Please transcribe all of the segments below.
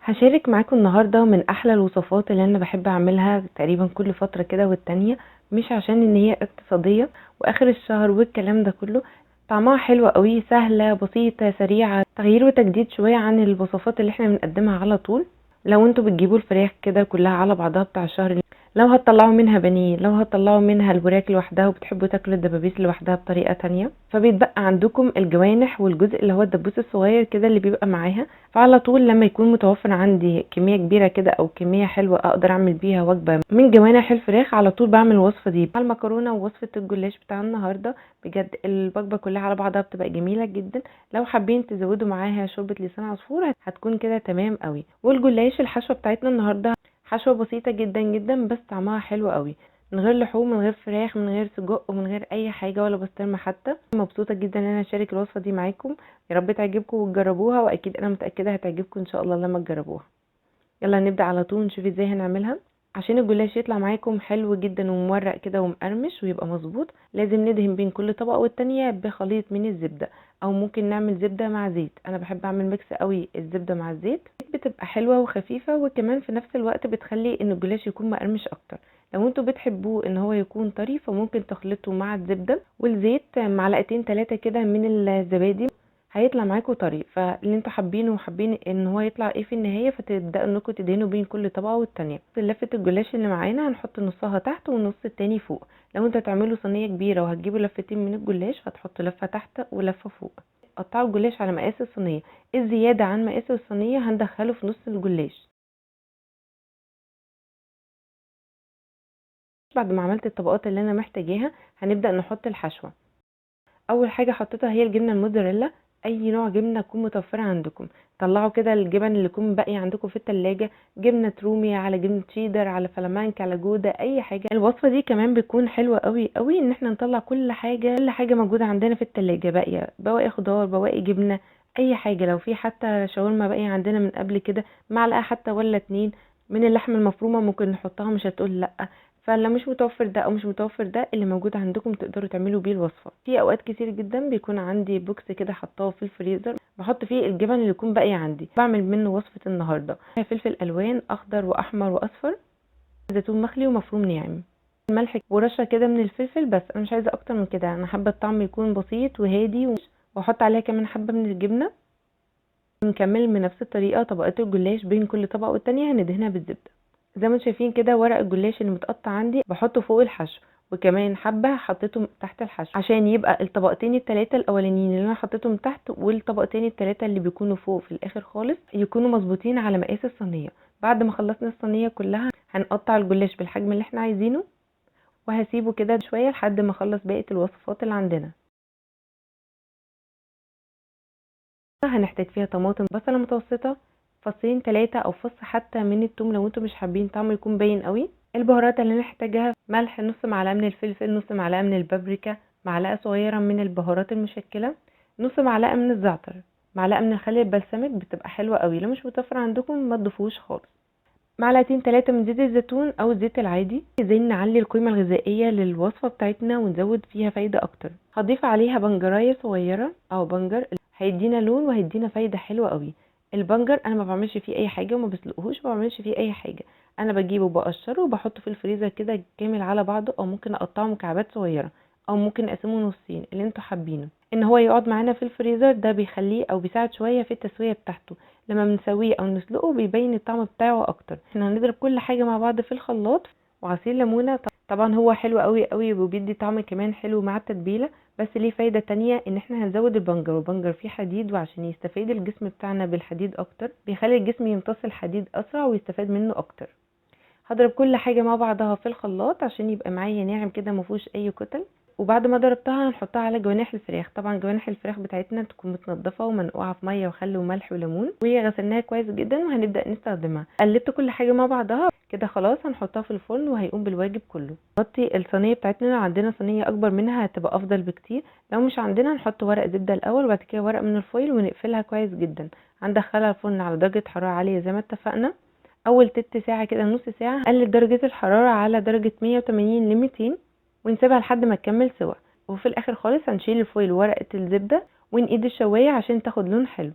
هشارك معاكم النهاردة من أحلى الوصفات اللي أنا بحب أعملها تقريبا كل فترة كده والتانية. مش عشان إن هي اقتصادية وآخر الشهر والكلام ده كله، طعمها حلو قوي، سهلة بسيطة سريعة، تغيير وتجديد شوية عن الوصفات اللي احنا بنقدمها على طول. لو انتوا بتجيبوا الفراخ كده كلها على بعضها بتاع الشهر، لو هتطلعوا منها بانيه، لو هتطلعوا منها الوراك لوحدها وبتحبوا تاكلوا الدبابيس لوحدها بطريقة تانية، فبيتبقى عندكم الجوانح والجزء اللي هو الدبوس الصغير كده اللي بيبقى معاها. فعلى طول لما يكون متوفر عندي كمية كبيرة كده او كمية حلوة اقدر اعمل بيها وجبة من جوانح الفراخ، على طول بعمل الوصفة دي مع المكرونة ووصفة الجلاش بتاع النهاردة. بجد الوجبة كلها على بعضها بتبقى جميلة جدا. لو حابين تزودوا معاها شوربة لسان عصفور هتكون كده تمام قوي. والجلاش الحشوة بتاعتنا النهاردة حشوة بسيطة جدا جدا بس طعمها حلو قوي، من غير لحوم، من غير فراخ، من غير سجق، ومن غير اي حاجة ولا بسطرمة حتى. مبسوطة جدا ان انا اشارك الوصفة دي معاكم. يا رب تعجبكم وتجربوها، واكيد انا متأكدة هتعجبكم ان شاء الله لما تجربوها. يلا نبدأ على طول نشوف ازاي هنعملها. عشان الجلاش يطلع معاكم حلو جدا ومورق كده ومقرمش ويبقى مظبوط، لازم ندهن بين كل طبقة والتانية بخليط من الزبدة، او ممكن نعمل زبدة مع زيت. انا بحب اعمل ميكس قوي الزبدة مع الزيت، بتبقى حلوة وخفيفة، وكمان في نفس الوقت بتخلي ان الجلاش يكون مقرمش اكتر. لو انتوا بتحبوه ان هو يكون طري، فممكن تخلطوا مع الزبدة والزيت معلقتين 3 كده من الزبادي، هيطلع معاكم طري. فاللي انتوا حابينه وحابين ان هو يطلع ايه في النهايه، فتبداوا انكم تدهنوا بين كل طبقه والتانيه. في لفه الجلاش اللي معانا هنحط نصها تحت والنص التاني فوق. لو انتوا هتعملوا صينيه كبيره وهتجيبوا لفتين من الجلاش، هتحطوا لفه تحت ولفه فوق. قطعوا الجلاش على مقاس الصينيه، الزياده عن مقاس الصينيه هندخله في نص الجلاش. بعد ما عملت الطبقات اللي انا محتاجاها، هنبدا نحط الحشوه. اول حاجه حطيتها هي الجبنه الموتزاريلا، اي نوع جبنه تكون متوفره عندكم. طلعوا كده الجبن اللي يكون باقي عندكم في التلاجة، جبنه رومي على جبنه شيدر على فلامنك على جوده، اي حاجه. الوصفه دي كمان بتكون حلوه قوي قوي ان احنا نطلع كل حاجه موجوده عندنا في التلاجة باقيه، بواقي خضار، بواقي جبنه، اي حاجه. لو في حتى شاورما باقيه عندنا من قبل كده، معلقه حتى ولا اتنين من اللحمه المفرومه ممكن نحطها، مش هتقول لا. فلو مش متوفر ده او مش متوفر ده، اللي موجود عندكم تقدروا تعملوا بيه الوصفه. في اوقات كتير جدا بيكون عندي بوكس كده حطاه في الفريزر، بحط فيه الجبن اللي يكون باقي عندي، بعمل منه وصفه النهارده. فلفل الوان اخضر واحمر واصفر، زيتون مخلي ومفروم ناعم، ملح ورشه كده من الفلفل. بس انا مش عايزه اكتر من كده، انا حابه الطعم يكون بسيط وهادي. واحط عليها كمان حبه من الجبنه. نكمل من نفس الطريقه طبقات الجلاش، بين كل طبقه والتانيه هندهنها بالزبده. زي ما انتم شايفين كده، ورق الجلاش اللي متقطع عندي بحطه فوق الحشو، وكمان حبه حطيته تحت الحشو، عشان يبقى الطبقتين التلاتة الاولانيين اللي انا حطيتهم تحت والطبقتين التلاتة اللي بيكونوا فوق في الاخر خالص يكونوا مظبوطين على مقاس الصينيه. بعد ما خلصنا الصينيه كلها، هنقطع الجلاش بالحجم اللي احنا عايزينه، وهسيبه كده شويه لحد ما اخلص بقيه الوصفات اللي عندنا. هنحتاج فيها طماطم، بصله متوسطه، فصين 3 او فص حتى من الثوم لو انتم مش حابين طعمه يكون باين قوي. البهارات اللي نحتاجها: ملح نص معلقه من الفلفل، نص معلقه من البابريكا، معلقه صغيره من البهارات المشكله، نص معلقه من الزعتر، معلقه من الخل البلسمك بتبقى حلوه قوي. لو مش متوفر عندكم ما تضيفوش خالص. معلقتين 3 من زيت الزيتون او الزيت العادي. ازاي نعلي القيمه الغذائيه للوصفه بتاعتنا ونزود فيها فايده اكتر؟ هضيف عليها بنجرايه صغيره او بنجر، هيدينا لون وهيدينا فايده حلوه قوي. البنجر انا ما بعملش فيه اي حاجه وما بسلقهوش، ما بعملش فيه اي حاجه. انا بجيبه بقشره وبحطه في الفريزر كده كامل على بعضه، او ممكن اقطعه مكعبات صغيره، او ممكن اقسمه نصين، اللي انتوا حابينه. ان هو يقعد معانا في الفريزر ده بيخليه او بيساعد شويه في التسويه بتاعته. لما بنسويه او نسلقه بيبين الطعم بتاعه اكتر. احنا هنضرب كل حاجه مع بعض في الخلاط، وعصير ليمونه طبعا هو حلو قوي قوي وبيدي طعم كمان حلو مع التتبيله. بس ليه فايده تانية، ان احنا هنزود البنجر، والبنجر فيه حديد، وعشان يستفيد الجسم بتاعنا بالحديد اكتر بيخلي الجسم يمتص الحديد اسرع ويستفاد منه اكتر. هضرب كل حاجه مع بعضها في الخلاط عشان يبقى معايا ناعم كده مفيهوش اي كتل. وبعد ما ضربتها هنحطها على جوانح الفراخ. طبعا جوانح الفراخ بتاعتنا تكون متنضفه ومنقوعه في ميه وخل وملح وليمون، وغسلناها كويس جدا وهنبدا نستخدمها. قلبت كل حاجه مع بعضها كده خلاص، هنحطها في الفرن وهيقوم بالواجب كله. نغطي الصينيه بتاعتنا، لو عندنا صينيه اكبر منها هتبقى افضل بكتير. لو مش عندنا نحط ورق زبده الاول وبعد كده ورق من الفويل ونقفلها كويس جدا. هندخلها الفرن على درجه حراره عاليه زي ما اتفقنا. اول تلت ساعه كده، نص ساعه، قلل درجه الحراره على درجه 180 ل 200، ونسيبها لحد ما تكمل سوا. وفي الاخر خالص هنشيل الفويل وورقه الزبده ونقيد الشوايه عشان تاخد لون حلو.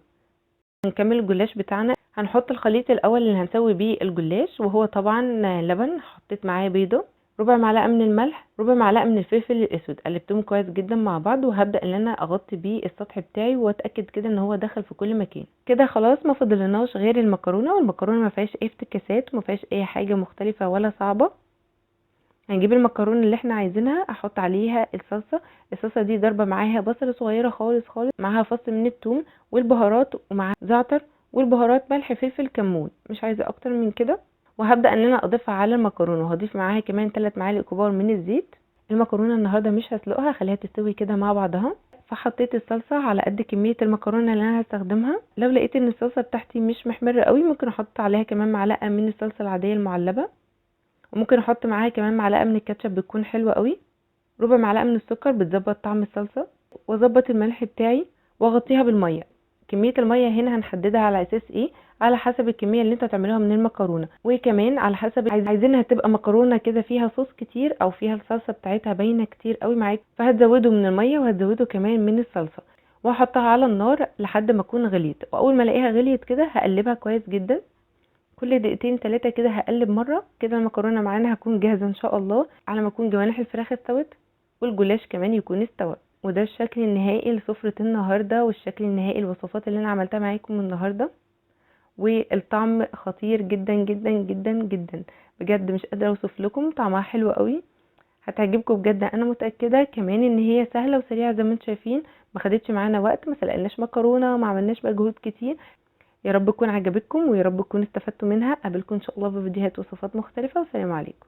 هنكمل الجلاش بتاعنا. هنحط الخليط الاول اللي هنسوي بيه الجلاش، وهو طبعا لبن. حطيت معاه بيضه، ربع معلقه من الملح، ربع معلقه من الفلفل الاسود. قلبتهم كويس جدا مع بعض، وهبدا ان انا اغطي بيه السطح بتاعي واتاكد كده ان هو دخل في كل مكان. كده خلاص ما فضلناش غير المكرونه، والمكرونه ما فيهاش اي افتكاسات، ما فيهاش اي حاجه مختلفه ولا صعبه. هنجيب المكرونه اللي احنا عايزينها، احط عليها الصلصه. الصلصه دي ضربه معاها بصله صغيره خالص خالص، معاها فص من الثوم والبهارات، ومعاها زعتر والبهارات ملح فلفل كمون، مش عايزه اكتر من كده. وهبدا ان انا اضيفها على المكرونه، وهضيف معاها كمان 3 معالق كبار من الزيت. المكرونه النهارده مش هسلقها، هخليها تستوي كده مع بعضها. فحطيت الصلصه على قد كميه المكرونه اللي انا هستخدمها. لو لقيت ان الصلصه بتاعتي مش محمره قوي، ممكن احط عليها كمان معلقه من الصلصه العاديه المعلبه، وممكن احط معاها كمان معلقه من الكاتشب، بتكون حلوه قوي. ربع معلقه من السكر بتظبط طعم الصلصه. واظبط الملح بتاعي واغطيها بالميه. كميه الميه هنا هنحددها على اساس ايه؟ على حسب الكميه اللي انتوا هتعملوها من المكرونه، وكمان على حسب عايزينها تبقى مكرونه كده فيها صوص كتير او فيها الصلصه بتاعتها باينه كتير قوي معاكم، فهتزودوا من الميه وهتزودوا كمان من الصلصه. واحطها على النار لحد ما تكون غليت، واول ما الاقيها غليت كده هقلبها كويس جدا. كل دقيقتين 3 كده هقلب مره كده. المكرونه معانا هتكون جاهزه ان شاء الله، على ما يكون جوانح الفراخ استوت والجلاش كمان يكون استوى. وده الشكل النهائي لسفرة النهارده، والشكل النهائي الوصفات اللي انا عملتها معاكم النهارده. والطعم خطير جدا جدا جدا جدا، بجد مش قادره اوصف لكم. طعمها حلو قوي، هتعجبكم بجد انا متاكده. كمان ان هي سهله وسريعه زي ما انتم شايفين، ما خدتش معانا وقت، ما سلقناش مكرونه، ما عملناش مجهود كتير. يا رب تكون عجبتكم، ويا رب تكونوا استفدتوا منها. قابلكم ان شاء الله في فيديوهات وصفات مختلفه، والسلام عليكم.